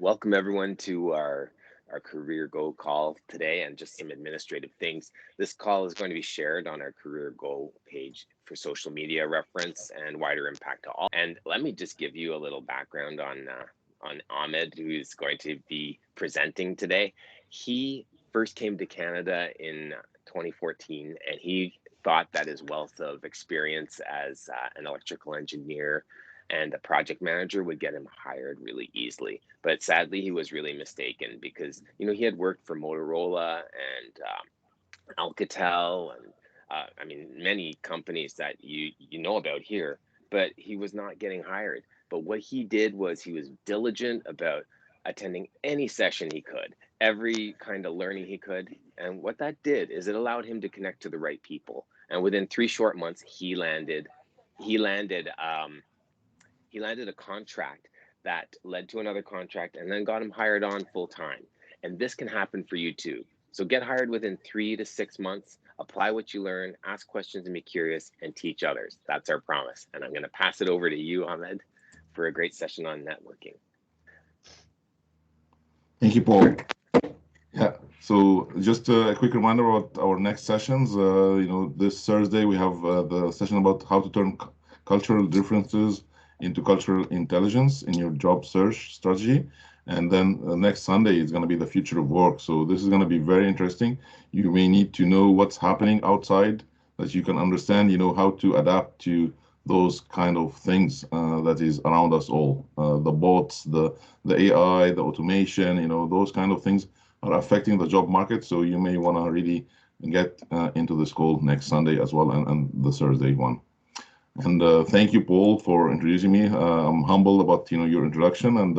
Welcome everyone to our Career Go call today, and just some administrative things. This call is going to be shared on our Career Go page for social media reference and wider impact to all. And let me just give you a little background on Ahmed, who is going to be presenting today. He first came to Canada in 2014, and he thought that his wealth of experience as an electrical engineer and a project manager would get him hired really easily. But sadly, he was really mistaken because he had worked for Motorola and Alcatel and I mean many companies that you know about here, but he was not getting hired. But what he did was he was diligent about attending any session he could, every kind of learning he could, and what that did is it allowed him to connect to the right people. And within 3 short months, he landed he landed a contract that led to another contract and then got him hired on full time. And this can happen for you too. So get hired within 3 to 6 months, apply what you learn, ask questions and be curious, and teach others. That's our promise. And I'm going to pass it over to you, Ahmed, for a great session on networking. Thank you, Paul. Yeah. So just a quick reminder about our next sessions. This Thursday we have the session about how to turn cultural differences into cultural intelligence in your job search strategy. And then next Sunday is going to be the future of work. So this is going to be very interesting. You may need to know what's happening outside that you can understand, how to adapt to those kind of things that is around us all. The bots, the AI, the automation, those kind of things are affecting the job market. So you may want to really get into this call next Sunday as well, and the Thursday one. And thank you, Paul, for introducing me. I'm humbled about your introduction, and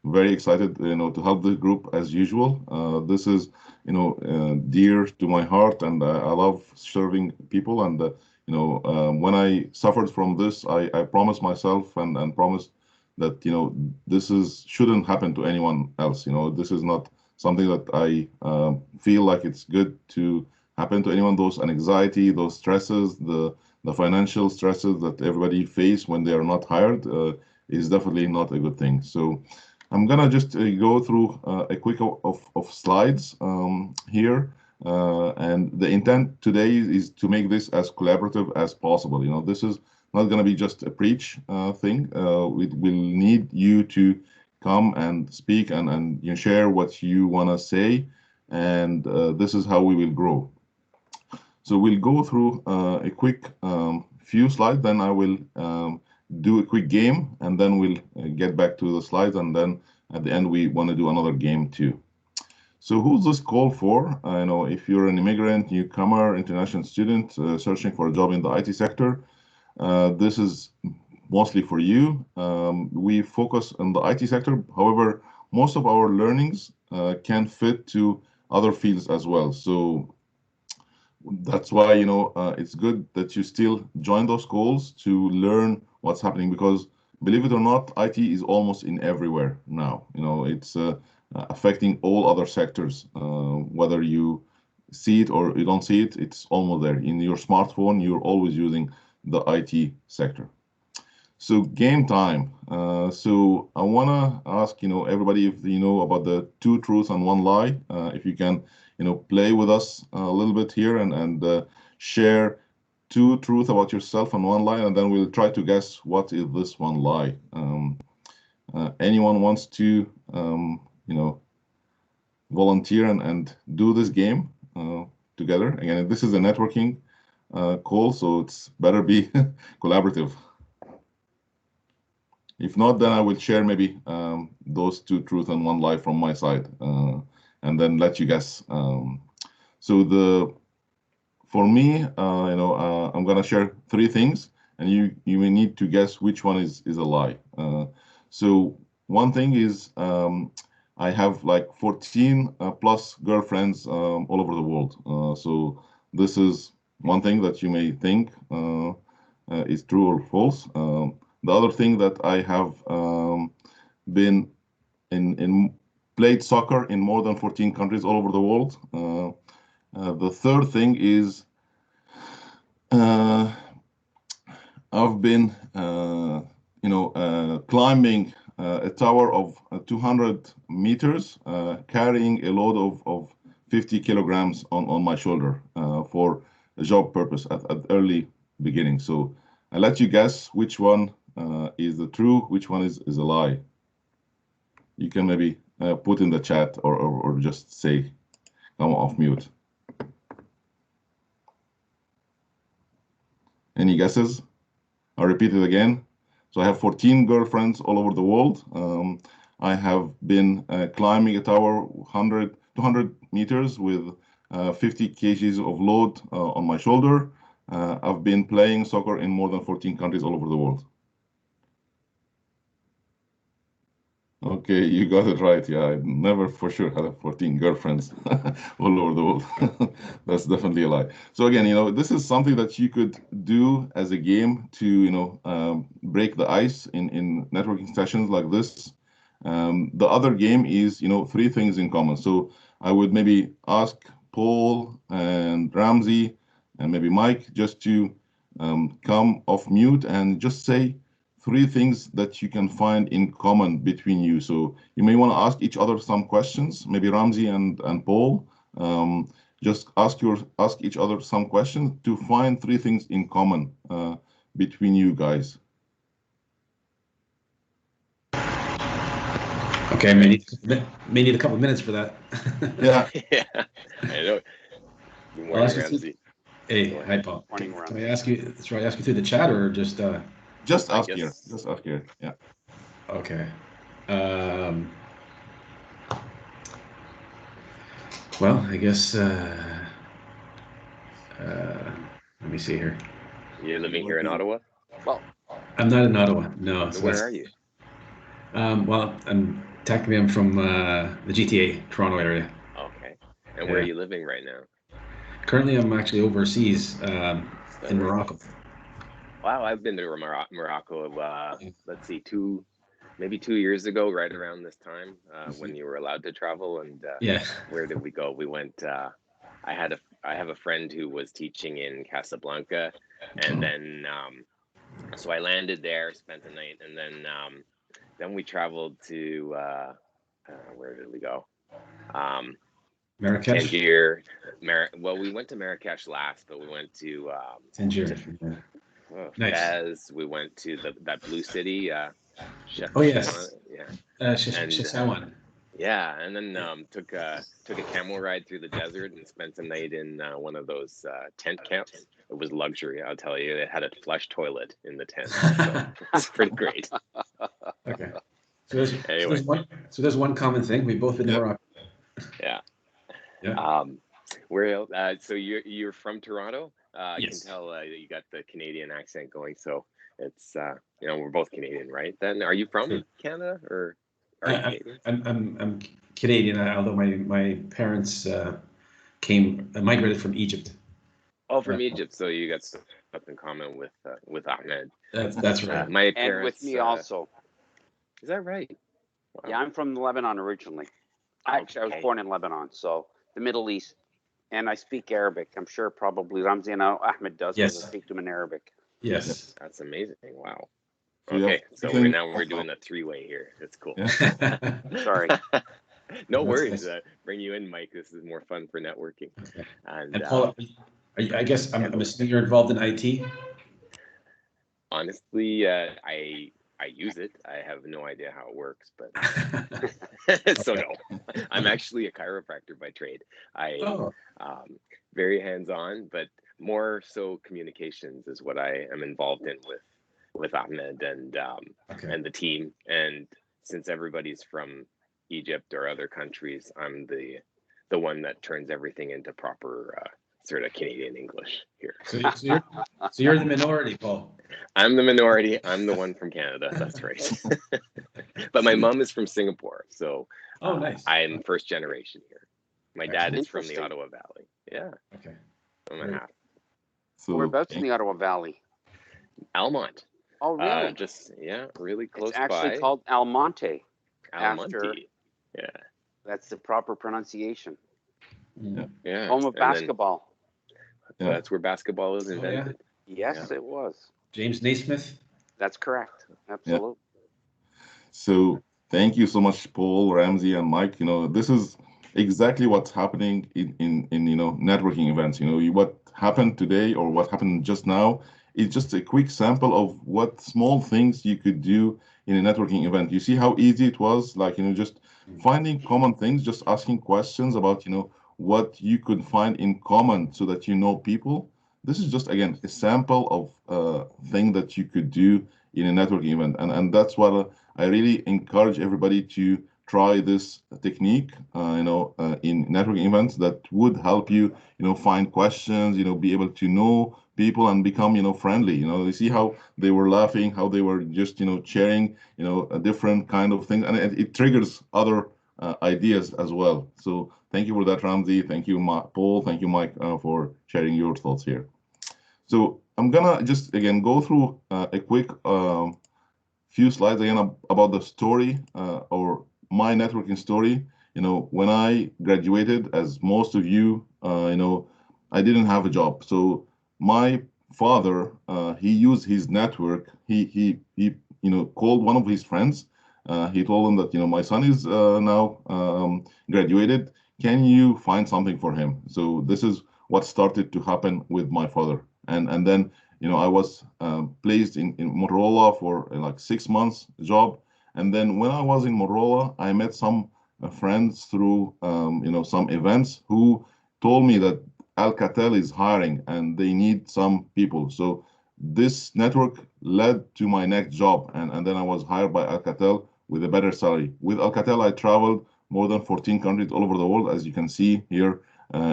very excited to help the group as usual. This is dear to my heart, and I love serving people. And when I suffered from this, I promised myself and promised that this shouldn't happen to anyone else. This is not something that I feel like it's good to happen to anyone. Those anxiety, those stresses, the financial stresses that everybody face when they are not hired is definitely not a good thing. So I'm gonna just go through a quick of slides here. And the intent today is to make this as collaborative as possible. This is not gonna be just a preach thing. We will need you to come and speak and share what you wanna say. And this is how we will grow. So we'll go through a quick few slides, then I will do a quick game, and then we'll get back to the slides, and then at the end we want to do another game too. So who's this call for? If you're an immigrant, newcomer, international student searching for a job in the IT sector, this is mostly for you. We focus on the IT sector. However, most of our learnings can fit to other fields as well. So that's why it's good that you still join those calls to learn what's happening, because believe it or not, IT is almost in everywhere now. It's affecting all other sectors, whether you see it or you don't see it. It's almost there in your smartphone. You're always using the IT sector. So game time. So I want to ask everybody if you know about the two truths and one lie. If you can play with us a little bit here and share two truths about yourself and one lie, and then we'll try to guess what is this one lie. Anyone wants to volunteer and do this game together? Again, this is a networking call, so it's better be collaborative. If not, then I will share maybe those two truths and one lie from my side, and then let you guess. For me, I'm gonna share three things, and you may need to guess which one is a lie. So one thing is I have like 14 plus girlfriends all over the world. So this is one thing that you may think is true or false. The other thing that I have been in played soccer in more than 14 countries all over the world. The third thing is I've been climbing a tower of 200 meters, carrying a load of 50 kilograms on my shoulder for a job purpose at early beginning. So I let you guess which one is the true, which one is a lie. You can maybe put in the chat or just say, come off mute. Any guesses? I'll repeat it again. So I have 14 girlfriends all over the world. I have been climbing a tower 200 meters with 50 kgs of load on my shoulder. I've been playing soccer in more than 14 countries all over the world. Okay, you got it right. Yeah, I never for sure had 14 girlfriends all over the world. That's definitely a lie. So again, this is something that you could do as a game to, break the ice in networking sessions like this. The other game is, three things in common. So I would maybe ask Paul and Ramsey and maybe Mike just to come off mute and just say three things that you can find in common between you. So you may want to ask each other some questions, maybe Ramsey and Paul. Just ask each other some questions to find three things in common between you guys. Okay, may need a couple of minutes for that. Yeah. Yeah, I know. Good morning, Ramsey. Hey, hi, Paul. Morning, Can I ask you? Should I ask you through the chat or just? Just ask guess- here. Just ask here. Yeah. Okay. Well, I guess. Let me see here. You're living here in Ottawa? Well, I'm not in Ottawa. No. So where are you? Well, technically I'm from the GTA, Toronto area. Okay. And where are you living right now? Currently, I'm actually overseas in Morocco. Wow, I've been to Morocco. Let's see, maybe 2 years ago, right around this time, when you were allowed to travel. And Yeah. where did we go? We went. I have a friend who was teaching in Casablanca, and then so I landed there, spent the night, and then we traveled to where did we go? Marrakesh. Tangier. Well, we went to Marrakesh last, but we went to Tangier. Nice. Fez. We went to that blue city. Oh yes. Yeah. Chefchaouen. Yeah, and then took a camel ride through the desert and spent the night in one of those tent camps. It was luxury, I'll tell you. It had a flush toilet in the tent. So it was pretty great. Okay. So Anyway. there's one common thing. We both been to Morocco. Yeah. Yeah. So you're from Toronto? I Yes. can tell that you got the Canadian accent going. So it's we're both Canadian, right? Then are you from Canada or are you Canadian? I'm Canadian, although my parents migrated from Egypt. Oh, from Egypt. So you got stuff in common with Ahmed. That's right. My and parents. with me also. Is that right? Wow. Yeah, I'm from Lebanon originally. Actually, I was born in Lebanon, so the Middle East. And I speak Arabic. I'm sure probably Ramzi and Ahmed does. Yes. Because I speak to him in Arabic. Yes. That's amazing. Wow. So Okay, so think- we're doing a three-way here. That's cool. Yeah. Sorry. No That's worries. nice. Bring you in, Mike. This is more fun for networking. Okay. And And Paul, I guess I'm assuming you're involved in IT. honestly, I use it. I have no idea how it works, but so no. I'm actually a chiropractor by trade. Very hands-on, but more so communications is what I am involved in with Ahmed and the team. And since everybody's from Egypt or other countries, I'm the one that turns everything into proper sort of Canadian English here. So you're the minority, Paul. I'm the minority. I'm the one from Canada. That's right. But my mom is from Singapore, so Nice. I'm first generation here. My dad is from the Interesting. Ottawa Valley. Yeah. Okay. I'm a half. So Whereabouts in the Ottawa Valley? Almont. Oh, really? Really close It's actually by. called Almonte. Almonte. Yeah. That's the proper pronunciation. Yeah. Home of And then basketball. That's where basketball was invented. Yes, it was. James Naismith. That's correct. Absolutely. So thank you so much, Paul, Ramsey, and Mike. This is exactly what's happening in networking events. What happened today or what happened just now is just a quick sample of what small things you could do in a networking event. You see how easy it was, like just finding common things, just asking questions about what you could find in common so that people. This is just again a sample of thing that you could do in a networking event, and that's what I really encourage everybody to try this technique, in networking events that would help you, find questions, be able to know people and become, friendly. You see how they were laughing, how they were just, sharing, a different kind of thing, and it triggers other ideas as well. So thank you for that, Ramsey. Thank you, Paul. Thank you, Mike, for sharing your thoughts here. So I'm gonna just again go through a quick few slides again about the story or my networking story. When I graduated, as most of you, I didn't have a job. So my father, he used his network. He called one of his friends. He told him that my son is now graduated. Can you find something for him? So this is what started to happen with my father, and then I was placed in Motorola for like 6 months job. And then when I was in Motorola, I met some friends through, some events who told me that Alcatel is hiring and they need some people. So this network led to my next job. And then I was hired by Alcatel with a better salary. With Alcatel, I traveled more than 14 countries all over the world, as you can see here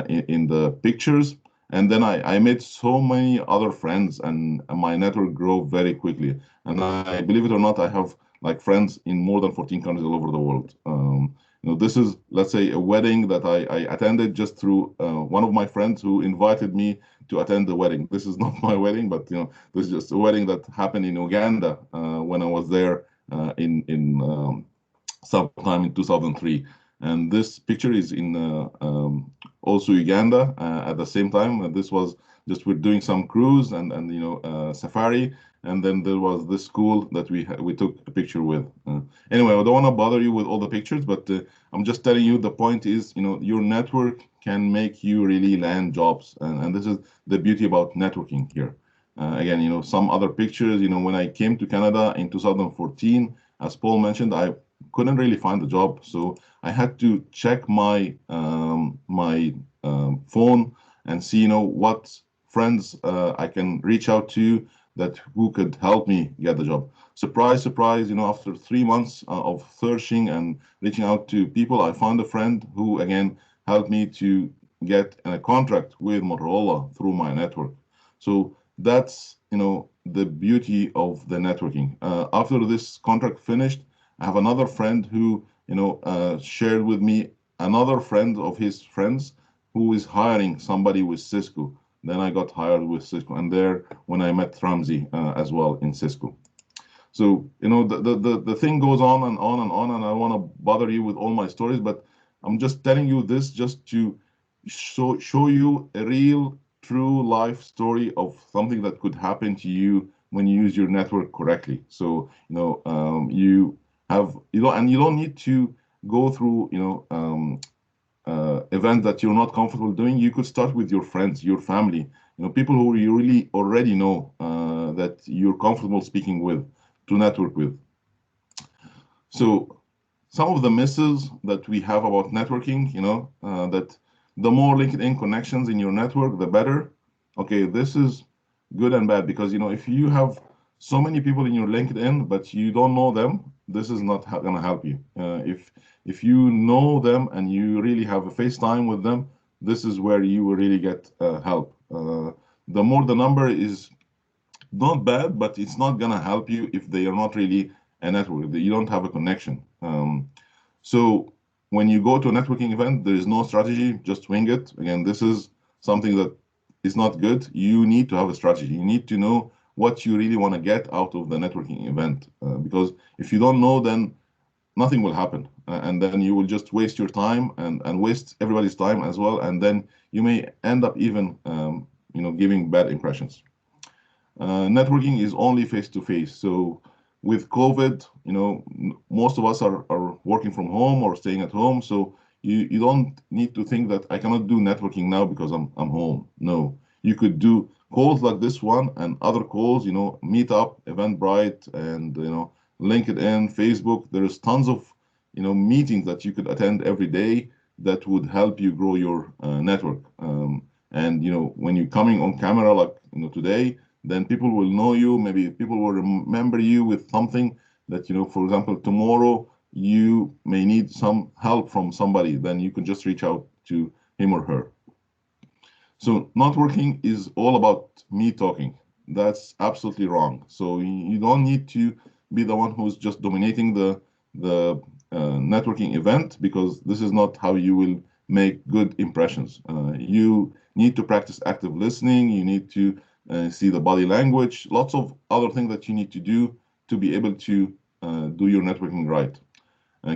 in the pictures. And then I made so many other friends, and my network grew very quickly. And I believe it or not, I have like friends in more than 14 countries all over the world. This is, let's say, a wedding that I attended just through one of my friends who invited me to attend the wedding. This is not my wedding, but this is just a wedding that happened in Uganda when I was there in sometime in 2003. And this picture is in also Uganda at the same time. This was just we're doing some cruise and safari, and then there was this school that we took a picture with. Anyway, I don't want to bother you with all the pictures, but I'm just telling you the point is your network can make you really land jobs, and this is the beauty about networking here. Again, some other pictures. When I came to Canada in 2014, as Paul mentioned, I couldn't really find a job, so I had to check my phone and see what friends I can reach out to that who could help me get the job. Surprise, surprise! After 3 months of searching and reaching out to people, I found a friend who again helped me to get a contract with Motorola through my network. So that's the beauty of the networking. After this contract finished, I have another friend who shared with me another friend of his friends who is hiring somebody with Cisco. Then I got hired with Cisco, and there when I met Ramsey as well in Cisco. So the thing goes on and on and on, and I want to bother you with all my stories, but I'm just telling you this just to show you a real, true life story of something that could happen to you when you use your network correctly. So you have and you don't need to go through event that you're not comfortable doing. You could start with your friends, your family, people who you really already know that you're comfortable speaking with, to network with. So some of the misses that we have about networking, that the more LinkedIn connections in your network, the better. Okay, this is good and bad, because if you have so many people in your LinkedIn but you don't know them, this is not going to help you. If you know them and you really have a FaceTime with them, this is where you will really get help. The more the number is not bad, but it's not going to help you if they are not really a network. You don't have a connection. So when you go to a networking event, there is no strategy, just wing it. Again, this is something that is not good. You need to have a strategy. You need to know what you really want to get out of the networking event, because if you don't know, then nothing will happen, and then you will just waste your time and waste everybody's time as well, and then you may end up even giving bad impressions. Networking is only face to face, so with COVID, most of us are working from home or staying at home. So you don't need to think that I cannot do networking now because I'm home. No, you could do calls like this one and other calls, Meetup, Eventbrite, and LinkedIn, Facebook. There's tons of meetings that you could attend every day that would help you grow your network. And when you're coming on camera like today, then people will know you. Maybe people will remember you with something that for example, tomorrow you may need some help from somebody, then you can just reach out to him or her. So networking is all about me talking. That's absolutely wrong. So you don't need to be the one who's just dominating the networking event, because this is not how you will make good impressions. You need to practice active listening. You need to see the body language, lots of other things that you need to do to be able to do your networking right.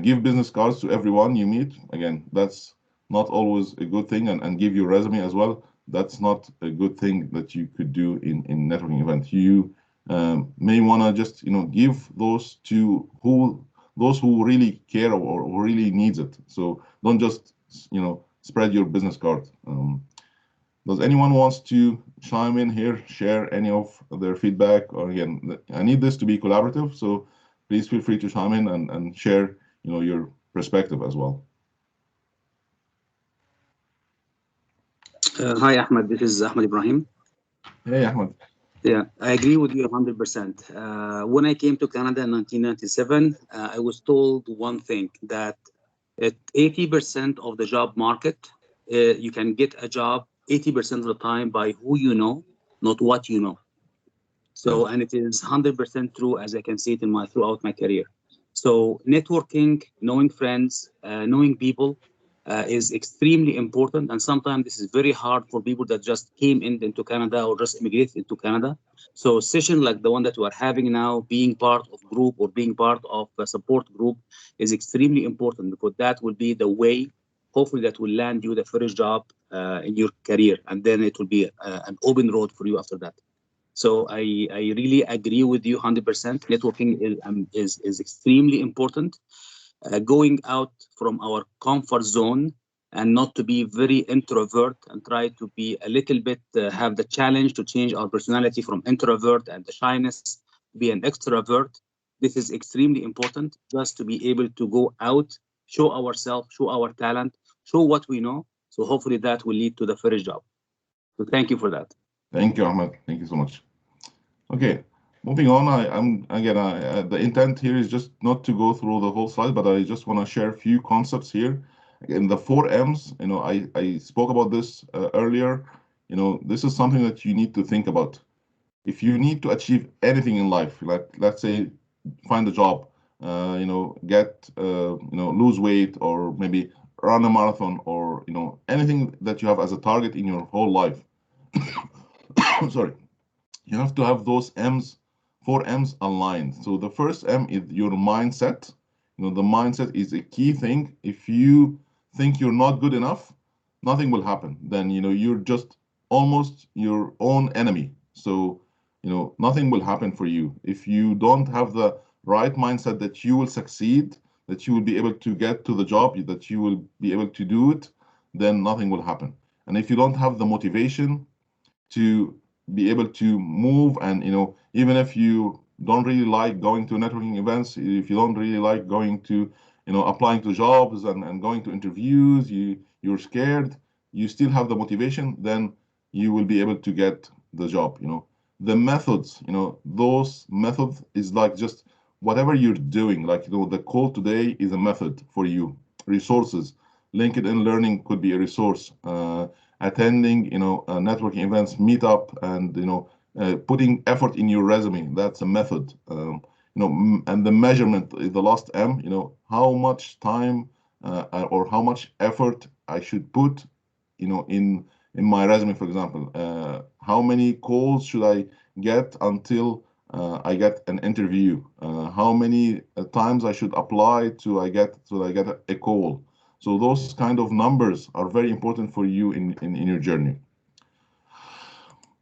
Give business cards to everyone you meet. Again, that's not always a good thing, and give your resume as well. That's not a good thing that you could do in networking event. You may want to just give those to those who really care or who really needs it. So don't just spread your business card. Does anyone wants to chime in here, share any of their feedback? Or again, I need this to be collaborative, so please feel free to chime in and share your perspective as well. Hi, Ahmed. This is Ahmed Ibrahim. Hey, Ahmed. Yeah, I agree with you 100%. When I came to Canada in 1997, I was told one thing, that at 80% of the job market, you can get a job 80% of the time by who you know, not what you know. So, and it is 100% true, as I can see it throughout my career. So networking, knowing friends, knowing people is extremely important. And sometimes this is very hard for people that just came into Canada or just immigrated into Canada. So session like the one that we are having now, being part of group or being part of a support group is extremely important, because that will be the way, hopefully, that will land you the first job in your career. And then it will be an open road for you after that. So I really agree with you 100%. Networking is extremely important. Going out from our comfort zone and not to be very introvert, and try to be a little bit, have the challenge to change our personality from introvert and the shyness to be an extrovert. This is extremely important, just to be able to go out, show ourselves, show our talent, show what we know. So hopefully that will lead to the first job. So thank you for that. Thank you, Ahmed. Thank you so much. Okay, moving on. The intent here is just not to go through the whole slide, but I just want to share a few concepts here. Again, the 4 M's. I spoke about this earlier. This is something that you need to think about. If you need to achieve anything in life, like let's say find a job, get lose weight, or maybe run a marathon, or anything that you have as a target in your whole life. Sorry, you have to have those 4 M's aligned. So the first M is your mindset. The mindset is a key thing. If you think you're not good enough, nothing will happen. Then you're just almost your own enemy. So nothing will happen for you if you don't have the right mindset that you will succeed, that you will be able to get to the job, that you will be able to do it. Then nothing will happen. And if you don't have the motivation to be able to move, and even if you don't really like going to networking events, if you don't really like going to applying to jobs and going to interviews, you're scared, you still have the motivation, then you will be able to get the job. The methods, those methods is like just whatever you're doing, like the call today is a method for you. Resources, LinkedIn Learning could be a resource. Attending networking events, meetup, and putting effort in your resume, that's a method. And the measurement is the last M. How much time or how much effort I should put in my resume, for example. How many calls should I get until I get an interview? How many times I should apply till I get a call? So those kind of numbers are very important for you in your journey.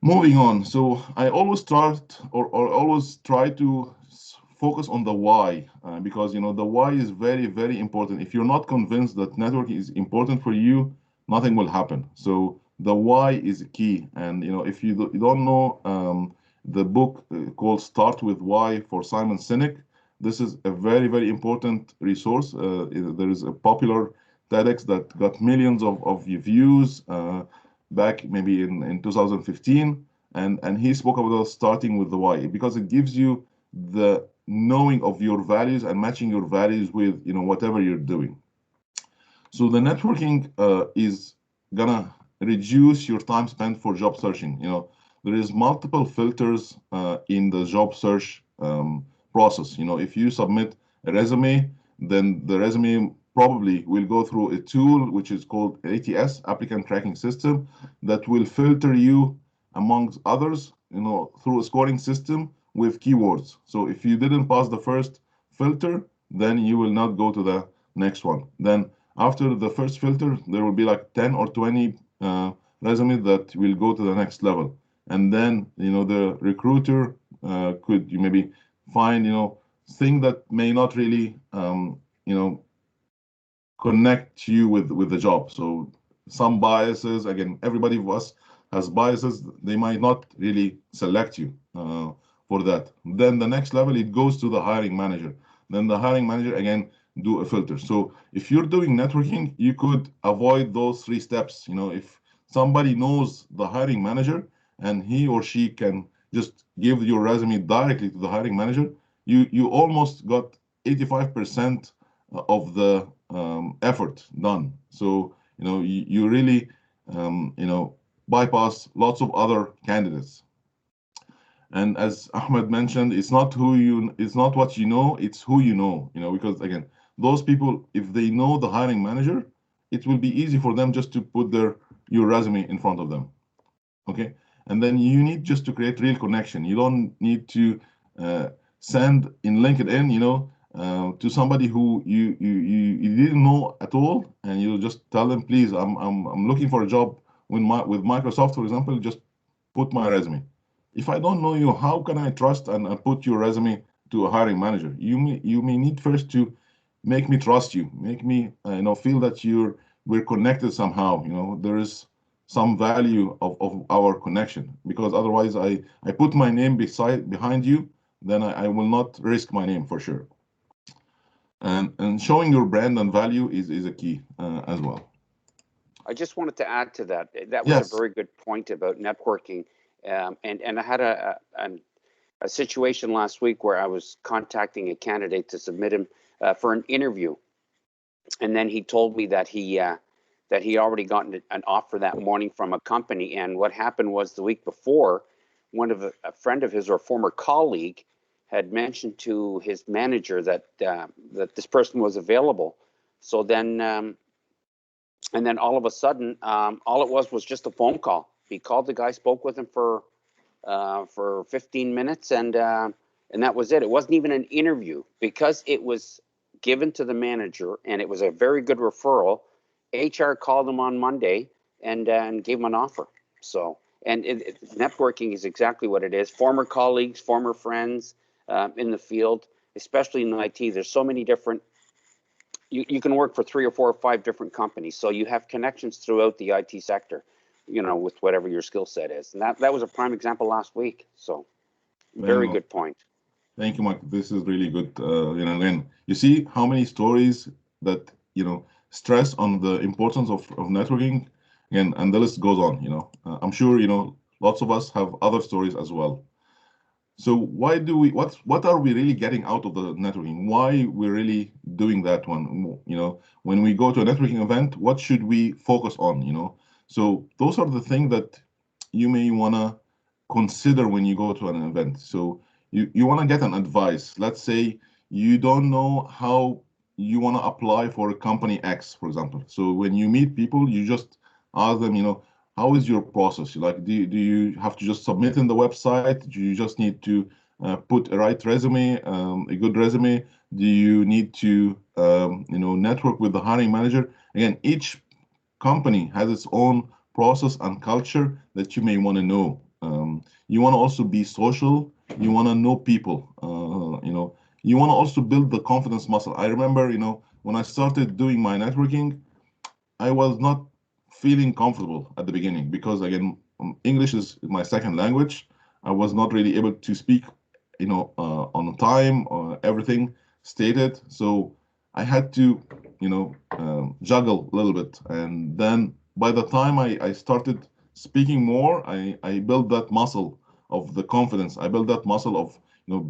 Moving on. So I always start or always try to focus on the why, because the why is very, very important. If you're not convinced that networking is important for you, nothing will happen. So the why is key. And if you don't know the book called Start with Why for Simon Sinek, this is a very, very important resource. There is a popular TEDx that got millions of views back maybe in 2015, and he spoke about starting with the why, because it gives you the knowing of your values and matching your values with whatever you're doing. So the networking is gonna reduce your time spent for job searching. There is multiple filters in the job search process. If you submit a resume, then the resume probably will go through a tool which is called ATS, Applicant Tracking System, that will filter you amongst others, through a scoring system with keywords. So if you didn't pass the first filter, then you will not go to the next one. Then after the first filter, there will be like 10 or 20 resumes that will go to the next level. And then, the recruiter could maybe find, things that may not really, connect you with the job. So some biases, again, everybody of us has biases. They might not really select you for that. Then the next level, it goes to the hiring manager. Then the hiring manager, again, do a filter. So if you're doing networking, you could avoid those 3 steps. If somebody knows the hiring manager and he or she can just give your resume directly to the hiring manager, you almost got 85% of the effort done. So you really bypass lots of other candidates. And as Ahmed mentioned, it's not what you know, it's who you know. Because again, those people, if they know the hiring manager, it will be easy for them just to put your resume in front of them. Okay, and then you need just to create real connection. You don't need to send in LinkedIn, to somebody who you didn't know at all, and you just tell them, please, I'm looking for a job with Microsoft, for example. Just put my resume. If I don't know you, how can I trust and put your resume to a hiring manager? You may need first to make me trust you, make me feel that we're connected somehow. There is some value of our connection, because otherwise I put my name behind you, then I will not risk my name for sure. And showing your brand and value is a key as well. I just wanted to add to that. That was Yes. a very good point about networking. And I had a situation last week where I was contacting a candidate to submit him for an interview, and then he told me that he already gotten an offer that morning from a company. And what happened was, the week before, a friend of his, or a former colleague, had mentioned to his manager that this person was available. So then, and then all of a sudden, all it was just a phone call. He called the guy, spoke with him for 15 minutes, and that was it. It wasn't even an interview, because it was given to the manager, and it was a very good referral. HR called him on Monday and gave him an offer. So, and networking is exactly what it is. Former colleagues, former friends in the field, especially in IT. There's so many different. You can work for 3 or 4 or 5 different companies, so you have connections throughout the IT sector, with whatever your skill set is. And that was a prime example last week. So, very good point. Thank you, Mike. This is really good. Again, you see how many stories that stress on the importance of networking, and the list goes on. I'm sure lots of us have other stories as well. So what are we really getting out of the networking? Why we're really doing that one? When we go to a networking event, what should we focus on? So those are the things that you may wanna consider when you go to an event. So you wanna get an advice. Let's say you don't know how you wanna apply for a company X, for example. So when you meet people, you just ask them, how is your process? Like, do you have to just submit in the website? Do you just need to put a right resume, a good resume? Do you need to, network with the hiring manager? Again, each company has its own process and culture that you may want to know. You want to also be social. You want to know people. you want to also build the confidence muscle. I remember, when I started doing my networking, I was not feeling comfortable at the beginning because, again, English is my second language. I was not really able to speak, on time or everything stated. So I had to, juggle a little bit. And then by the time I started speaking more, I built that muscle of the confidence. I built that muscle of,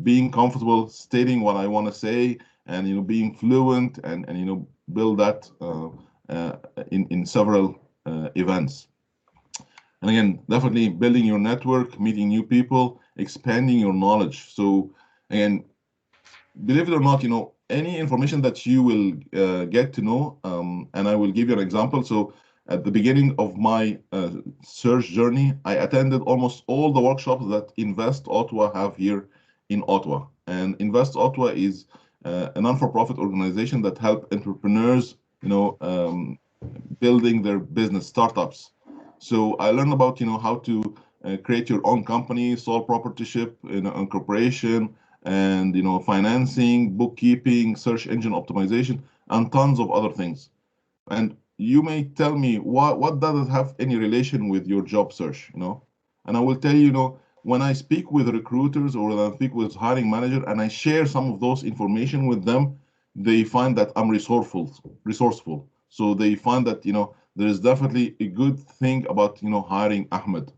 being comfortable stating what I want to say, and, being fluent, and build that in several events. And again, definitely building your network, meeting new people, expanding your knowledge. So again, believe it or not, any information that you will get to know, and I will give you an example. So at the beginning of my search journey, I attended almost all the workshops that Invest Ottawa have here in Ottawa. And Invest Ottawa is a non-for-profit organization that help entrepreneurs, building their business startups. So I learned about, how to create your own company, sole proprietorship, incorporation, and financing, bookkeeping, search engine optimization, and tons of other things. And you may tell me what does it have any relation with your job search, And I will tell you, when I speak with recruiters or when I speak with hiring manager and I share some of those information with them, they find that I'm resourceful. So they find that, there is definitely a good thing about, hiring Ahmed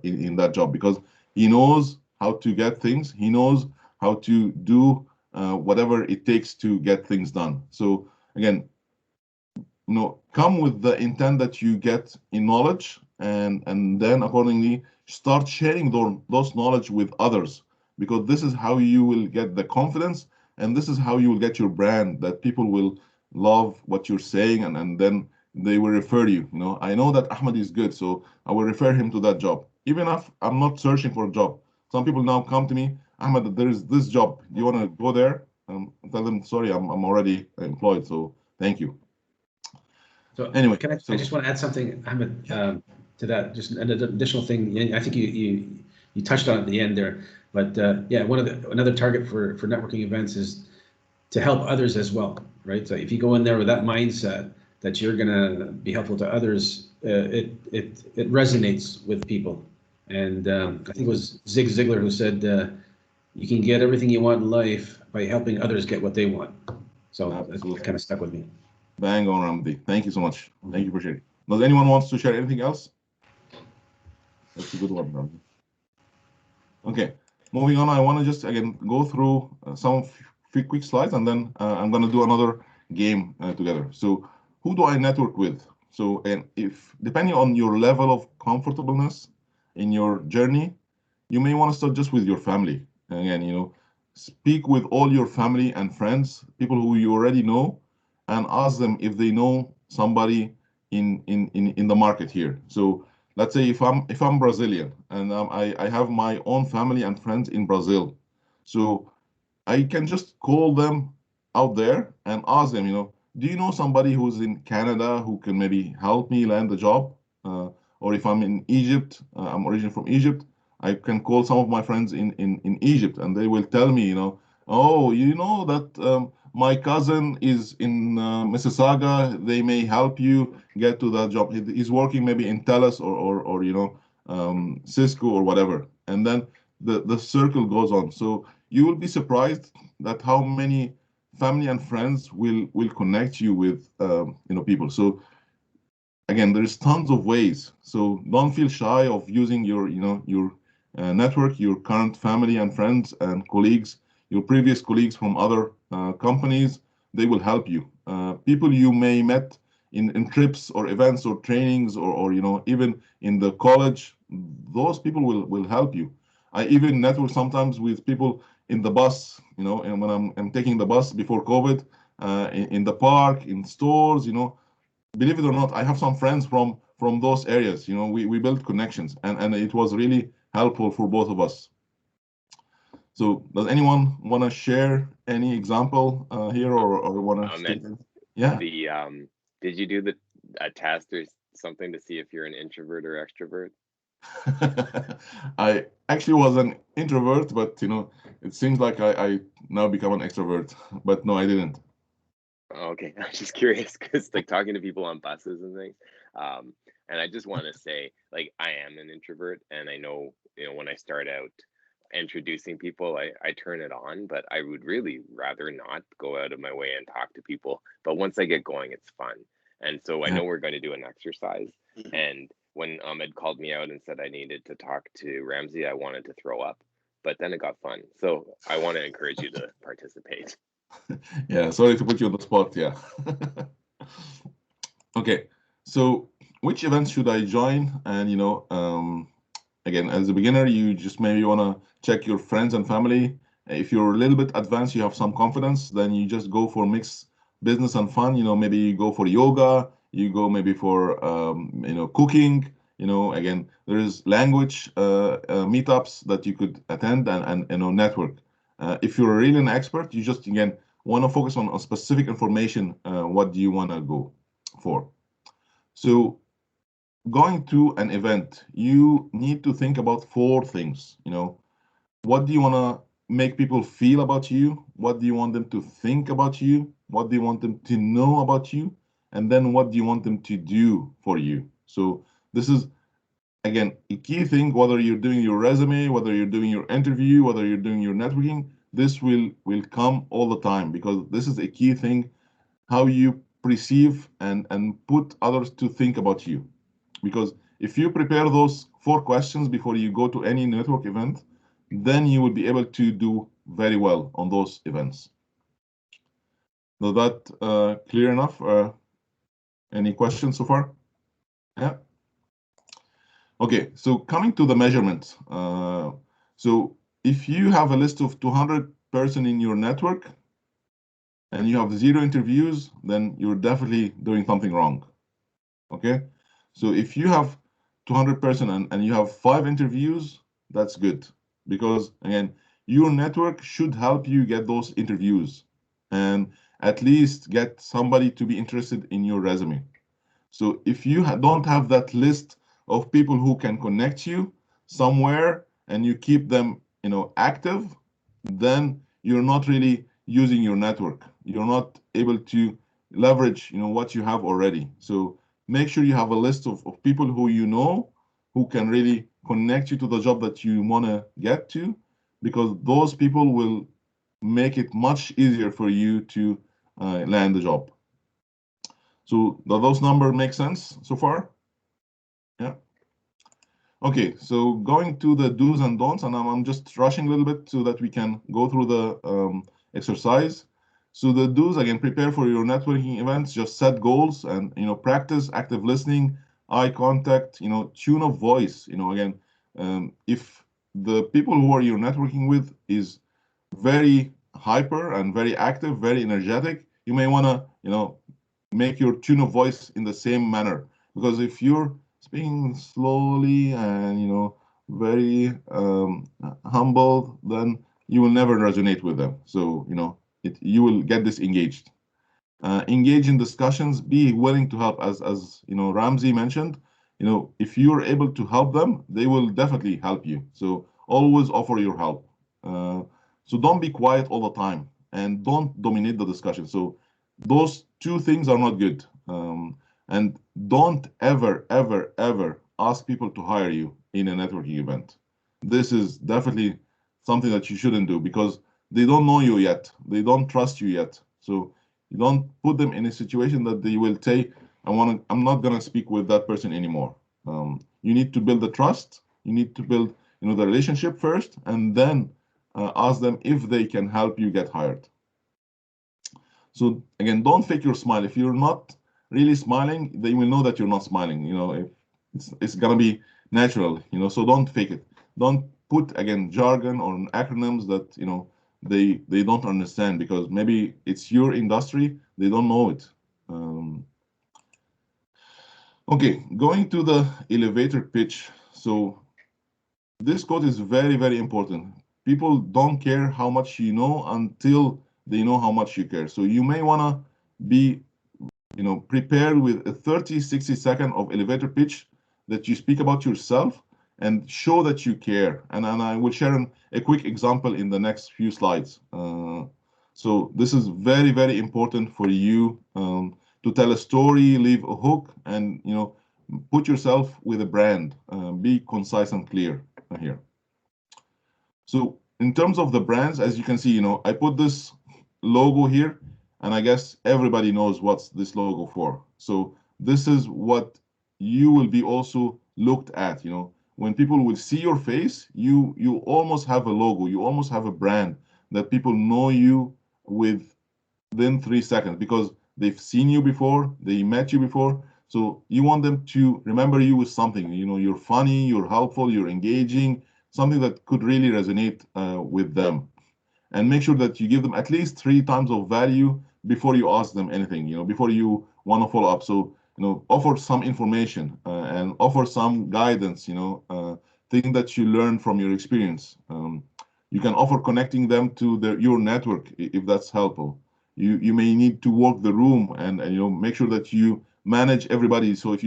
in that job, because he knows how to get things. He knows how to do whatever it takes to get things done. So again, come with the intent that you get in knowledge, and then accordingly start sharing those knowledge with others, because this is how you will get the confidence, and this is how you will get your brand, that people will love what you're saying, and then they will refer you. I know that Ahmed is good, so I will refer him to that job, even if I'm not searching for a job. Some people now come to me, Ahmed, there is this job, do you want to go there? Tell them, sorry, I'm already employed, so thank you. So anyway, I just want to add something, Ahmed, to that. Just an additional thing. I think you touched on it at the end there, but yeah, another target for networking events is to help others as well, right? So if you go in there with that mindset that you're going to be helpful to others, it resonates with people. And I think it was Zig Ziglar who said, "You can get everything you want in life by helping others get what they want." So that kind of stuck with me. Bang on, Ramdi. Thank you so much. Thank you for sharing. Does anyone wants to share anything else? That's a good one, Ramdi. Okay, moving on. I want to just again go through some few quick slides, and then I'm going to do another game together. So, who do I network with? So, and if depending on your level of comfortableness in your journey, you may want to start just with your family. Again, speak with all your family and friends, people who you already know, and ask them if they know somebody in the market here. So let's say if I'm Brazilian and I have my own family and friends in Brazil, so I can just call them out there and ask them, do you know somebody who's in Canada who can maybe help me land the job? Or if I'm in Egypt, I'm originally from Egypt, I can call some of my friends in Egypt, and they will tell me, oh, that my cousin is in Mississauga. They may help you get to that job. He's working maybe in TELUS or Cisco or whatever. And then the circle goes on. So you will be surprised that how many family and friends will connect you with people. So again, there's tons of ways. So don't feel shy of using your network, your current family and friends and colleagues, your previous colleagues from other companies. They will help you. People you may met in trips or events or trainings or even in the college, those people will help you. I even network sometimes with people in the bus, and when I'm taking the bus before COVID, in the park, in stores, believe it or not, I have some friends from those areas. We built connections, and it was really helpful for both of us. So does anyone want to share any example here or want to state? Yeah. Did you do a test or something to see if you're an introvert or extrovert? I actually was an introvert, but it seems like I now become an extrovert. But no, I didn't. Okay, I'm just curious because like talking to people on buses and things, and I just want to say like I am an introvert, and I know when I start out introducing people, I turn it on, but I would really rather not go out of my way and talk to people. But once I get going, it's fun, and so I Yeah. know we're going to do an exercise. And when Ahmed called me out and said I needed to talk to Ramsey, I wanted to throw up, but then it got fun. So I want to encourage you to participate. Yeah, sorry to put you on the spot. Yeah. Okay, so which events should I join? And again, as a beginner, you just maybe want to check your friends and family. If you're a little bit advanced, you have some confidence, then you just go for mixed business and fun. Maybe you go for yoga, you go maybe for cooking. Again, there is language meetups that you could attend and network. If you're really an expert, you just again want to focus on specific information. What do you want to go for? So going to an event, you need to think about four things. What do you want to make people feel about you? What do you want them to think about you? What do you want them to know about you? And then what do you want them to do for you? So this is again a key thing, whether you're doing your resume, whether you're doing your interview, whether you're doing your networking, this will come all the time, because this is a key thing, how you perceive and put others to think about you. Because if you prepare those four questions before you go to any network event, then you will be able to do very well on those events. Is that clear enough? Any questions so far? Yeah. Okay, so coming to the measurements. So if you have a list of 200 person in your network and you have 0 interviews, then you're definitely doing something wrong. Okay, so if you have 200 person and you have 5 interviews, that's good, because again, your network should help you get those interviews and at least get somebody to be interested in your resume. So if you don't have that list of people who can connect you somewhere and you keep them active, then you're not really using your network. You're not able to leverage what you have already. So make sure you have a list of people who can really connect you to the job that you want to get to, because those people will make it much easier for you to land the job. So do those numbers make sense so far? Yeah. Okay, so going to the do's and don'ts, and I'm just rushing a little bit so that we can go through the exercise. So the do's, again, prepare for your networking events, just set goals and practice active listening, eye contact, tune of voice. Again, if the people who are you're networking with is very hyper and very active, very energetic, you may want to make your tune of voice in the same manner. Because if you're speaking slowly and very humble, then you will never resonate with them. So you will get disengaged. Engage in discussions. Be willing to help, as Ramsey mentioned. If you're able to help them, they will definitely help you. So always offer your help. So don't be quiet all the time and don't dominate the discussion. So those two things are not good. And don't ever, ever, ever ask people to hire you in a networking event. This is definitely something that you shouldn't do, because they don't know you yet. They don't trust you yet. So you don't put them in a situation that they will say, I'm not gonna speak with that person anymore. You need to build the trust. You need to build the relationship first, and then ask them if they can help you get hired. So again, don't fake your smile. If you're not really smiling, they will know that you're not smiling. If it's gonna be natural. So don't fake it. Don't put again jargon or acronyms that they don't understand, because maybe it's your industry, they don't know it. Okay, going to the elevator pitch. So this quote is very, very important. People don't care how much you know until they know how much you care. So you may want to be prepared with a 30, 60 second of elevator pitch that you speak about yourself and show that you care. And I will share a quick example in the next few slides. So this is very, very important for you to tell a story, leave a hook, and put yourself with a brand. Be concise and clear here. So in terms of the brands, as you can see, I put this logo here, and I guess everybody knows what's this logo for. So this is what you will be also looked at. When people will see your face, you almost have a logo, you almost have a brand that people know you within 3 seconds because they've seen you before, they met you before. So you want them to remember you with something. You're funny, you're helpful, you're engaging, something that could really resonate with them. And make sure that you give them at least 3 times of value before you ask them anything, before you want to follow up. So, offer some information and offer some guidance, thing that you learn from your experience. You can offer connecting them to your network if that's helpful. You may need to work the room and make sure that you manage everybody. So if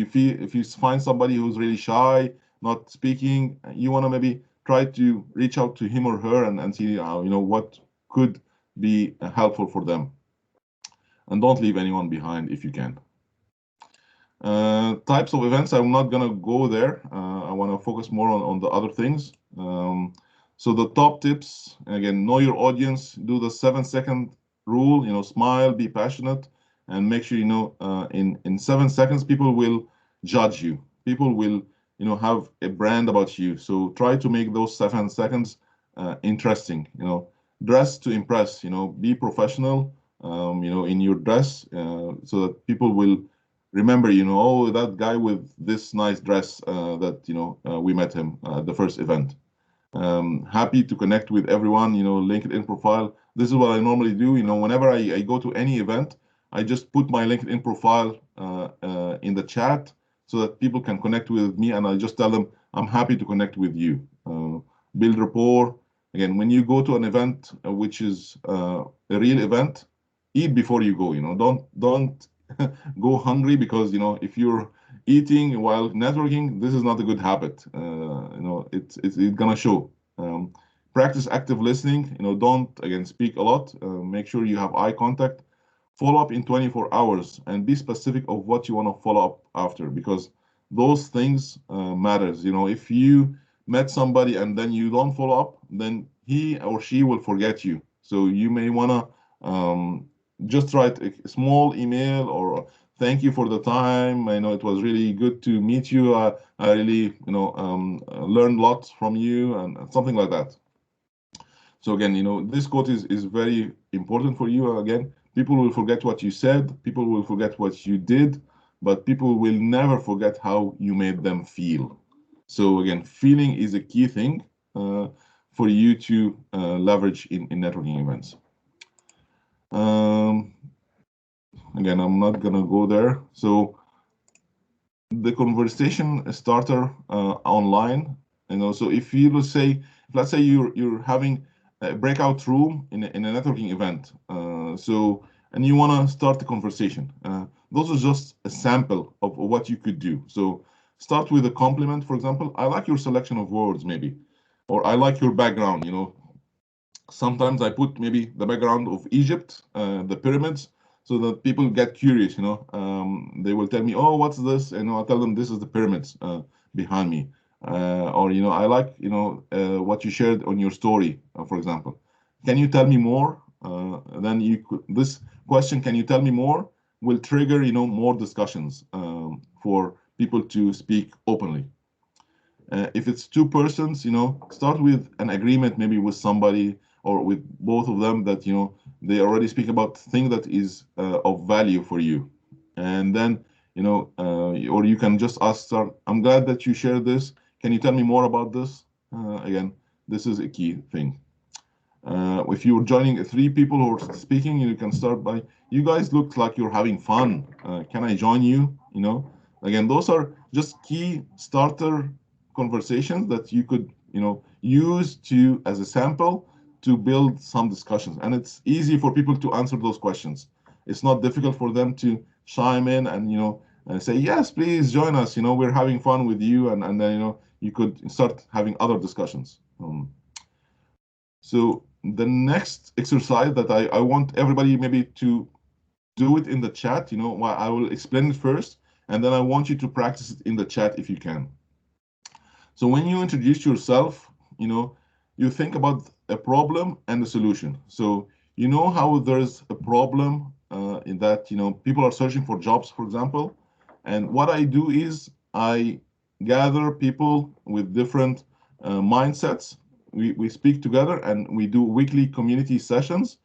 you find somebody who's really shy, not speaking, you want to maybe try to reach out to him or her and see what could be helpful for them. And don't leave anyone behind if you can. Types of events, I'm not gonna go there. I want to focus more on the other things. So the top tips, again, know your audience, do the 7-second rule, smile, be passionate, and make sure in 7 seconds people will judge you. People will have a brand about you. So try to make those 7 seconds interesting. Dress to impress. Be professional. In your dress, so that people will remember. Oh, that guy with this nice dress that we met him at the first event. Happy to connect with everyone. LinkedIn profile. This is what I normally do. Whenever I go to any event, I just put my LinkedIn profile in the chat so that people can connect with me, and I just tell them I'm happy to connect with you. Build rapport. Again, when you go to an event which is a real event, eat before you go. Don't go hungry, because if you're eating while networking, this is not a good habit. It's gonna show. Practice active listening. Don't again speak a lot. Make sure you have eye contact. Follow up in 24 hours and be specific of what you want to follow up after, because those things matters. If you met somebody and then you don't follow up, then he or she will forget you. So you may want to just write a small email or thank you for the time. I know it was really good to meet you. I really learned lots from you, and something like that. So again, this quote is very important for you. Again, people will forget what you said, people will forget what you did, but people will never forget how you made them feel. So again, feeling is a key thing for you to leverage in networking events. Again, I'm not gonna go there. So the conversation starter online, so if you let's say you're having a breakout room in a networking event, and you want to start the conversation, those are just a sample of what you could do. So start with a compliment. For example, I like your selection of words, maybe, or I like your background. Sometimes I put maybe the background of Egypt, the pyramids, so that people get curious. They will tell me, oh, what's this? And I'll tell them this is the pyramids behind me. Or I like what you shared on your story, for example. Can you tell me more? Then this question, can you tell me more, will trigger more discussions for people to speak openly. If it's 2 persons, start with an agreement, maybe with somebody or with both of them, that they already speak about thing that is of value for you. And then or you can just ask, I'm glad that you shared this. Can you tell me more about this? Again, this is a key thing. If you're joining 3 people who are speaking, you can start by, you guys look like you're having fun. Can I join you? Again, those are just key starter conversations that you could use as a sample to build some discussions. And it's easy for people to answer those questions. It's not difficult for them to chime in and say, yes, please join us. We're having fun with you. And then you could start having other discussions. So the next exercise that I want everybody maybe to do it in the chat, I will explain it first, and then I want you to practice it in the chat if you can. So when you introduce yourself, you think about a problem and a solution. So how there's a problem in that, people are searching for jobs, for example. And what I do is I gather people with different mindsets. We speak together and we do weekly community sessions.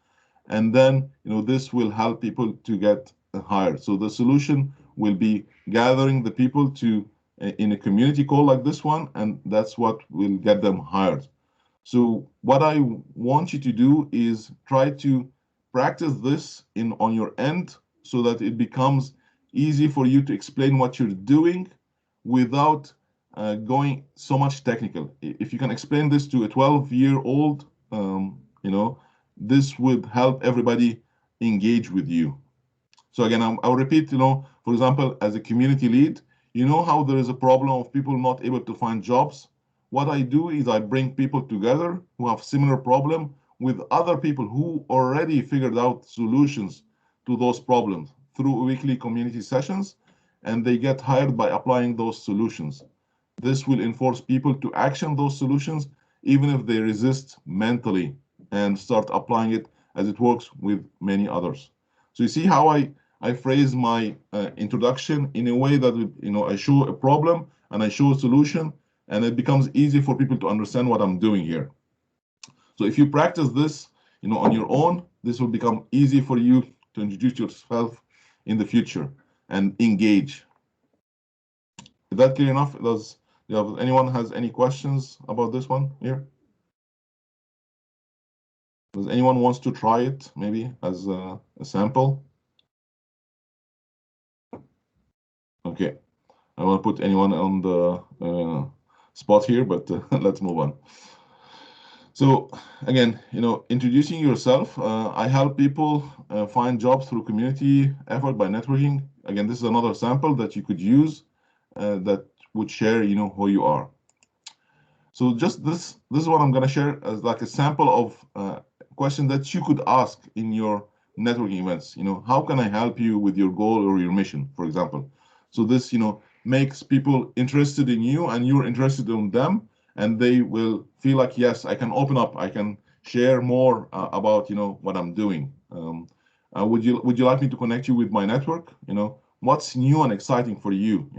And then, this will help people to get hired. So the solution will be gathering the people in a community call like this one, and that's what will get them hired. So what I want you to do is try to practice this on your end so that it becomes easy for you to explain what you're doing without going so much technical. If you can explain this to a 12-year-old, this would help everybody engage with you. So again, I'll repeat, for example, as a community lead, how there is a problem of people not able to find jobs. What I do is I bring people together who have similar problem with other people who already figured out solutions to those problems through weekly community sessions, and they get hired by applying those solutions. This will enforce people to action those solutions, even if they resist mentally, and start applying it as it works with many others. So you see how I phrase my introduction in a way that, I show a problem and I show a solution, and it becomes easy for people to understand what I'm doing here. So if you practice this, on your own, this will become easy for you to introduce yourself in the future and engage. Is that clear enough? Anyone has any questions about this one here? Does anyone wants to try it maybe as a sample? Okay, I won't put anyone on the spot here, but let's move on. So again, introducing yourself, I help people find jobs through community effort by networking. Again, this is another sample that you could use that would share, who you are. So just this is what I'm going to share as like a sample of question that you could ask in your networking events. How can I help you with your goal or your mission, for example? So this, makes people interested in you and you're interested in them, and they will feel like, yes, I can open up, I can share more about, what I'm doing. Would you like me to connect you with my network? What's new and exciting for you?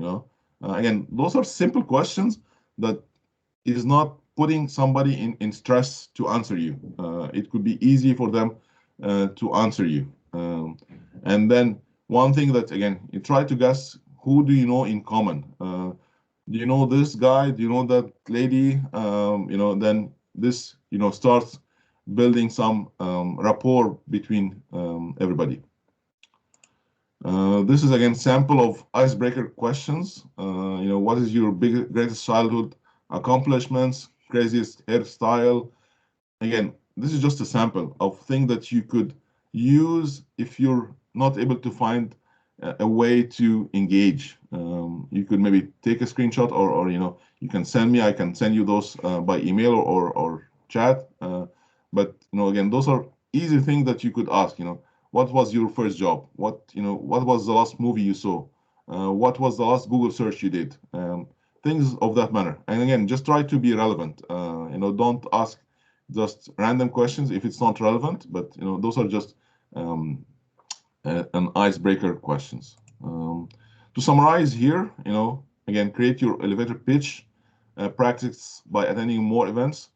Again, those are simple questions that is not putting somebody in stress to answer you. It could be easy for them to answer you. And then one thing that, again, you try to guess, who do you know in common? Do you know this guy? Do you know that lady? Then this, starts building some rapport between everybody. This is again sample of icebreaker questions. What is your greatest childhood accomplishments, craziest hairstyle? Again, this is just a sample of things that you could use if you're not able to find a way to engage. You could maybe take a screenshot or you can send me, I can send you those by email or chat. But again, those are easy things that you could ask. What was your first job? What was the last movie you saw? What was the last Google search you did? Things of that manner. And again, just try to be relevant. Don't ask just random questions if it's not relevant, but those are just an icebreaker questions. To summarize here, again, create your elevator pitch, practice by attending more events.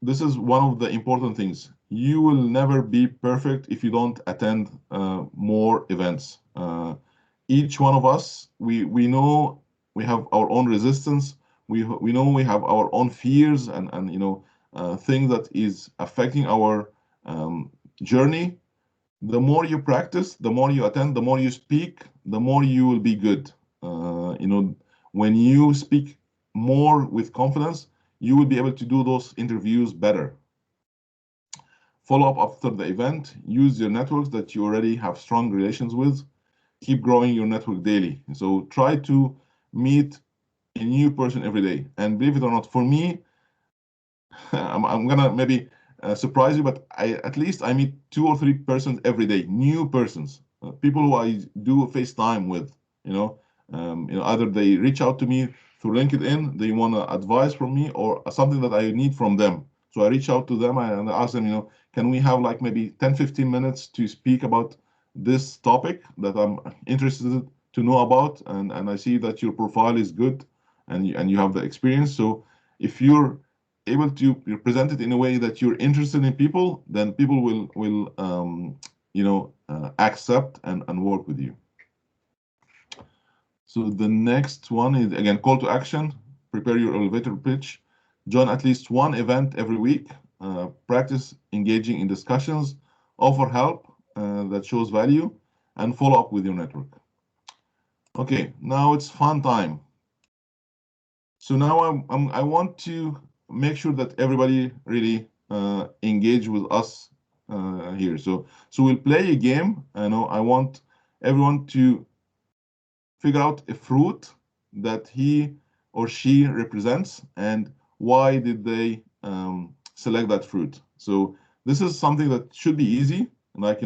This is one of the important things. You will never be perfect if you don't attend more events. Each one of us, we know we have our own resistance. We know we have our own fears and things that is affecting our journey. The more you practice, the more you attend, the more you speak, the more you will be good. When you speak more with confidence, you will be able to do those interviews better. Follow up after the event. Use your networks that you already have strong relations with. Keep growing your network daily. So try to meet a new person every day. And believe it or not, for me, I'm gonna maybe surprise you, but at least I meet 2 or 3 persons every day, new persons, people who I do FaceTime with. Either they reach out to me through LinkedIn, they want advice from me or something that I need from them. So I reach out to them and I ask them, can we have like maybe 10-15 minutes to speak about this topic that I'm interested to know about, and I see that your profile is good and you have the experience. So if you're able to present it in a way that you're interested in people, then people will accept and work with you. So the next one is, again, call to action. Prepare your elevator pitch. Join at least one event every week. Practice engaging in discussions. Offer help that shows value, and follow up with your network. Okay, now it's fun time. So now I want to make sure that everybody really engage with us here. So we'll play a game. I want everyone to figure out a fruit that he or she represents and why did they select that fruit. So this is something that should be easy. Like,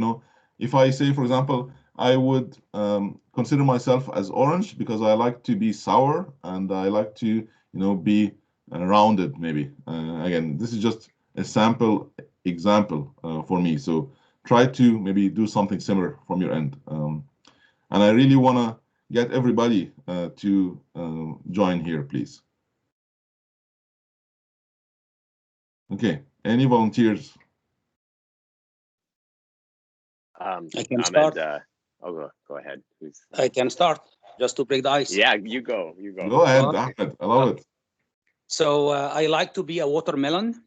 if I say, for example, I would consider myself as orange because I like to be sour and I like to, be rounded maybe. Again, this is just a sample example for me. So try to maybe do something similar from your end. And I really want to get everybody to join here, please. Okay, any volunteers? I can Ahmed, start. Go ahead. I can start just to break the ice. Yeah, you go. Go ahead, Ahmed. I love it. So I like to be a watermelon,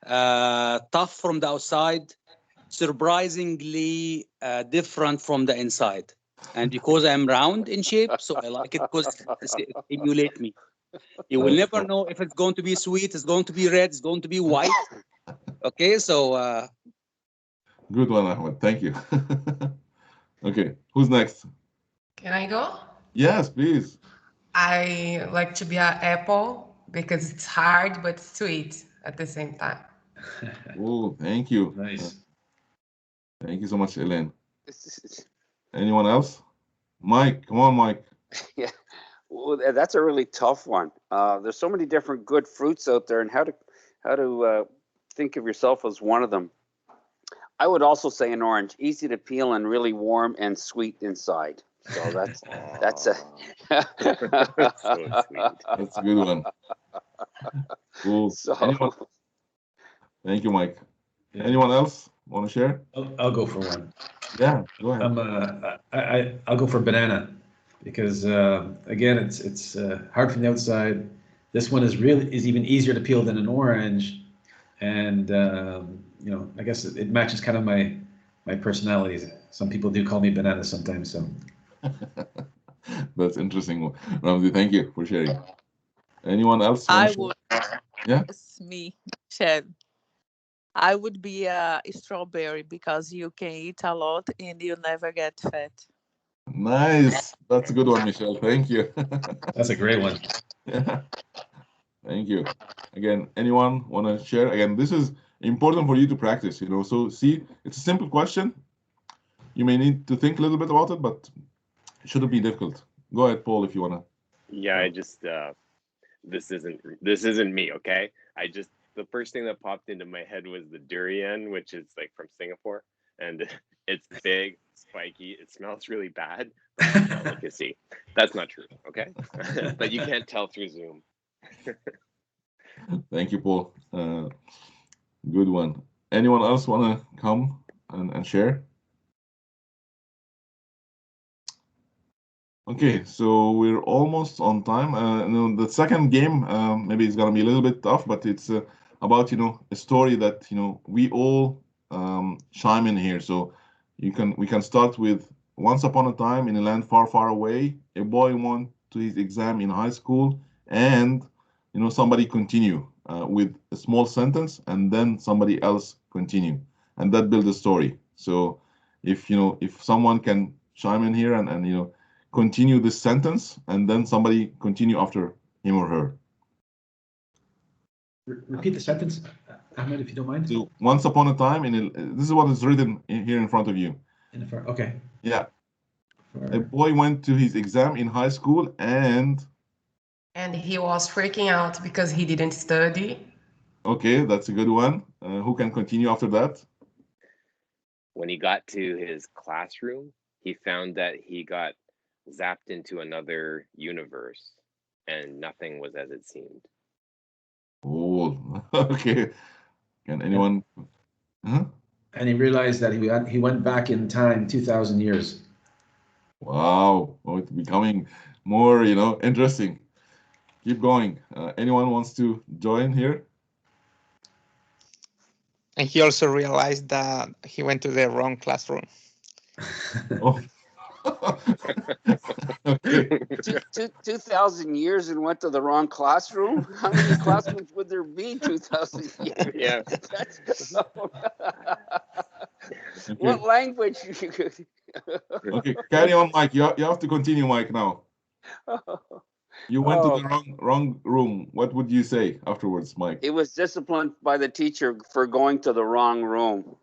tough from the outside, surprisingly different from the inside. And because I'm round in shape, so I like it because it stimulates me. You will never know if it's going to be sweet, it's going to be red, it's going to be white. Okay, so good one, Ahmed. Thank you. Okay, who's next? Can I go? Yes, please. I like to be an apple because it's hard but sweet at the same time. Oh, thank you. Nice. Thank you so much, Elaine. Anyone else? Mike, come on, Mike. Yeah, well, that's a really tough one. There's so many different good fruits out there, and how to think of yourself as one of them. I would also say an orange, easy to peel and really warm and sweet inside. So that's a So sweet. That's a good one. Cool. So Anyone? Thank you, Mike. Yeah. Anyone else want to share? I'll go for one. Yeah, go ahead. I'll go for banana because again, it's hard from the outside. This one is even easier to peel than an orange, and I guess it matches kind of my personality. Some people do call me banana sometimes. So That's interesting, Ramzi. Thank you for sharing. Anyone else? I would. Yeah. It's me, Michelle. I would be a strawberry because you can eat a lot and you never get fat. Nice. That's a good one, Michelle. Thank you. that's a great one. Yeah. Thank you. Again, anyone want to share? Again, this is important for you to practice, So see, it's a simple question. You may need to think a little bit about it, but it shouldn't be difficult. Go ahead, Paul, if you want to. Yeah, I just this isn't me, okay? The first thing that popped into my head was the durian, which is like from Singapore, and it's big, spiky, it smells really bad. Delicacy. That's not true, okay? But you can't tell through Zoom. Thank you, Paul. Good one. Anyone else want to come and share? Okay, so we're almost on time. The second game, maybe it's gonna be a little bit tough, but it's about a story that we all chime in here. So we can start with once upon a time in a land far, far away, a boy went to his exam in high school, and somebody continue with a small sentence, and then somebody else continue, and that builds a story. So if someone can chime in here and continue this sentence, and then somebody continue after him or her. Repeat the sentence, Ahmed, if you don't mind. So once upon a time, this is what is written here in front of you. Okay. Yeah. A boy went to his exam in high school and he was freaking out because he didn't study. Okay, that's a good one. Who can continue after that? When he got to his classroom, he found that he got zapped into another universe and nothing was as it seemed. Oh, okay. Can anyone? Huh? And he realized that he went back in time 2,000 years. Wow. Oh, it's becoming more, interesting. Keep going. Anyone wants to join here? And he also realized that he went to the wrong classroom. Oh. Okay. 2,000 years and went to the wrong classroom? How many classrooms would there be 2,000 years? Yeah. What language? Okay, carry on, Mike. You have to continue, Mike, now. You went to the wrong room. What would you say afterwards, Mike? He was disciplined by the teacher for going to the wrong room.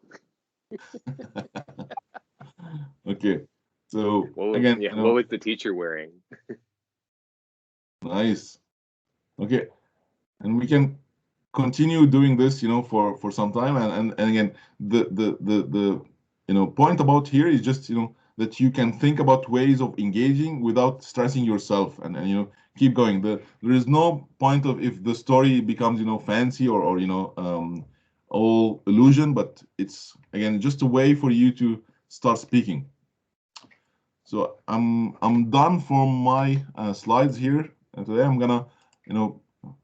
Okay. So what was the teacher wearing? Nice. Okay. And we can continue doing this, for some time. And again, the point about here is just, that you can think about ways of engaging without stressing yourself and keep going. There is no point of if the story becomes, fancy or all illusion, but it's again just a way for you to start speaking. So I'm done for my slides here. And today I'm gonna,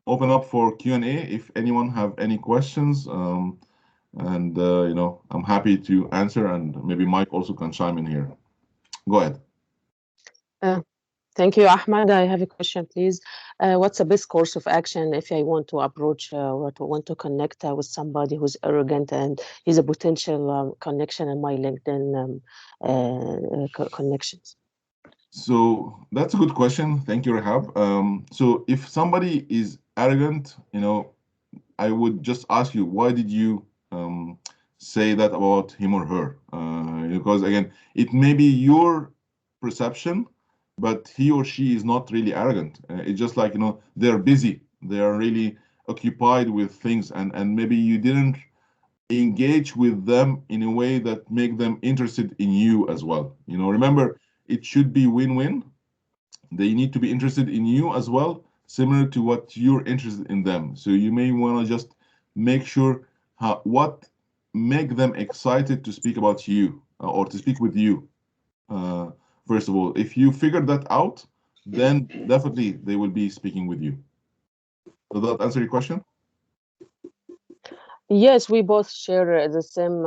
open up for Q&A if anyone have any questions. And I'm happy to answer, and maybe Mike also can chime in here. Go ahead. Thank you, Ahmed. I have a question, please. What's the best course of action if I want to approach or want to connect with somebody who's arrogant and is a potential connection in my LinkedIn connections? So that's a good question. Thank you, Rahab. So if somebody is arrogant, I would just ask you, why did you say that about him or her? Because again, it may be your perception, but he or she is not really arrogant. It's just like, they're busy. They are really occupied with things, and maybe you didn't engage with them in a way that make them interested in you as well. Remember, it should be win-win. They need to be interested in you as well, similar to what you're interested in them. So you may want to just make sure what make them excited to speak about you or to speak with you. First of all, if you figure that out, then definitely they will be speaking with you. Does that answer your question? Yes, we both share the same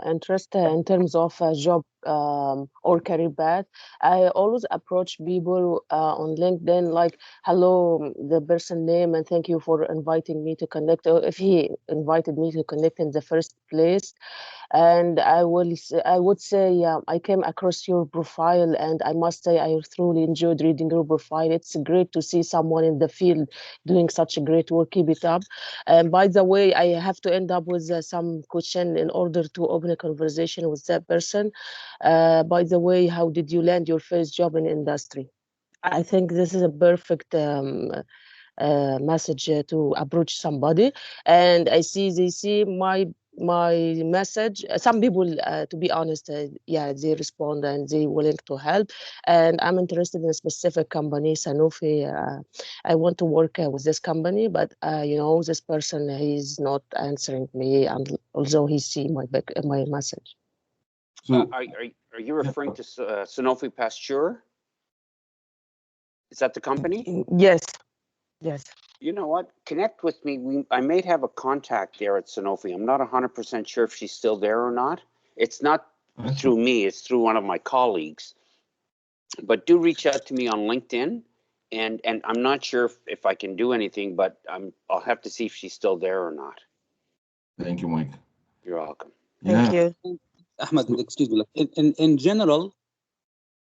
interest in terms of job or career path. I always approach people on LinkedIn like, hello, the person name, and thank you for inviting me to connect. Or if he invited me to connect in the first place, and I would say I came across your profile, and I must say I truly enjoyed reading your profile. It's great to see someone in the field doing such a great work. Keep it up. And by the way, I have to end up with some question in order to open a conversation with that person. By the way, how did you land your first job in industry? I think this is a perfect message to approach somebody, and I see they see my message. Some people, to be honest, yeah, they respond and they willing to help, and I'm interested in a specific company, Sanofi. I want to work with this company, but this person, he's not answering me, and although he see my message. So are you referring to Sanofi Pasteur? Is that the company? Yes. Yes. You know what? Connect with me. I may have a contact there at Sanofi. I'm not 100% sure if she's still there or not. It's not through me. It's through one of my colleagues. But do reach out to me on LinkedIn. And I'm not sure if I can do anything, but I'll have to see if she's still there or not. Thank you, Mike. You're welcome. Thank you. Ahmed, excuse me. In general,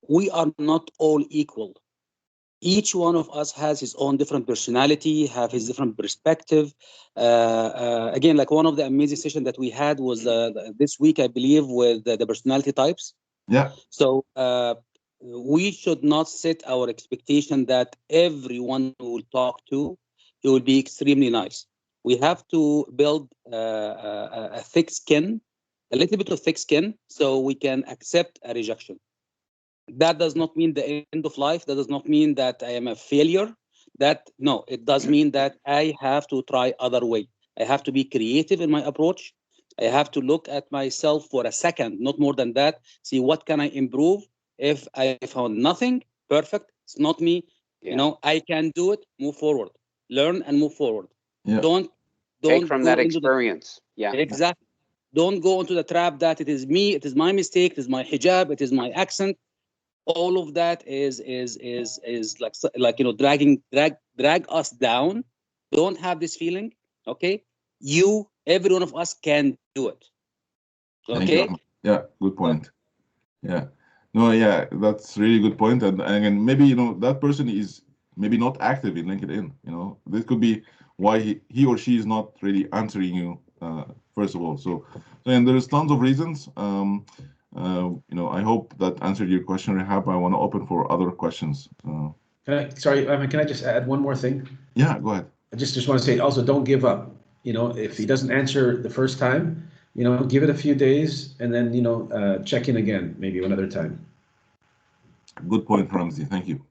we are not all equal. Each one of us has his own different personality, have his different perspective. Again, like one of the amazing sessions that we had was this week, I believe, with the personality types. Yeah. So we should not set our expectation that everyone we will talk to, it will be extremely nice. We have to build a thick skin, a little bit of thick skin, so we can accept a rejection. That does not mean the end of life. That does not mean that I am a failure. No, it does mean that I have to try other way. I have to be creative in my approach. I have to look at myself for a second, not more than that. See what can I improve. If I found nothing, perfect. It's not me. Yeah. You know, I can do it. Move forward. Learn and move forward. Yeah. Don't Take from go that into experience. Yeah. exactly. Don't go into the trap that it is me. It is my mistake. It is my hijab. It is my accent. All of that is like, you know, drag us down. Don't have this feeling. Okay, every one of us can do it. Thank you, Okay. Ahmed. Yeah, good point. Yeah. No, yeah, that's really good point. And maybe, you know, that person is maybe not active in LinkedIn. You know, this could be why he or she is not really answering you, first of all. So and there's tons of reasons. You know, I hope that answered your question, Rehab. I want to open for other questions. Sorry, I mean, can I just add one more thing? Yeah, go ahead. I just want to say also, don't give up. You know, if he doesn't answer the first time, you know, give it a few days and then, you know, check in again, maybe another time. Good point, Ramsey. Thank you.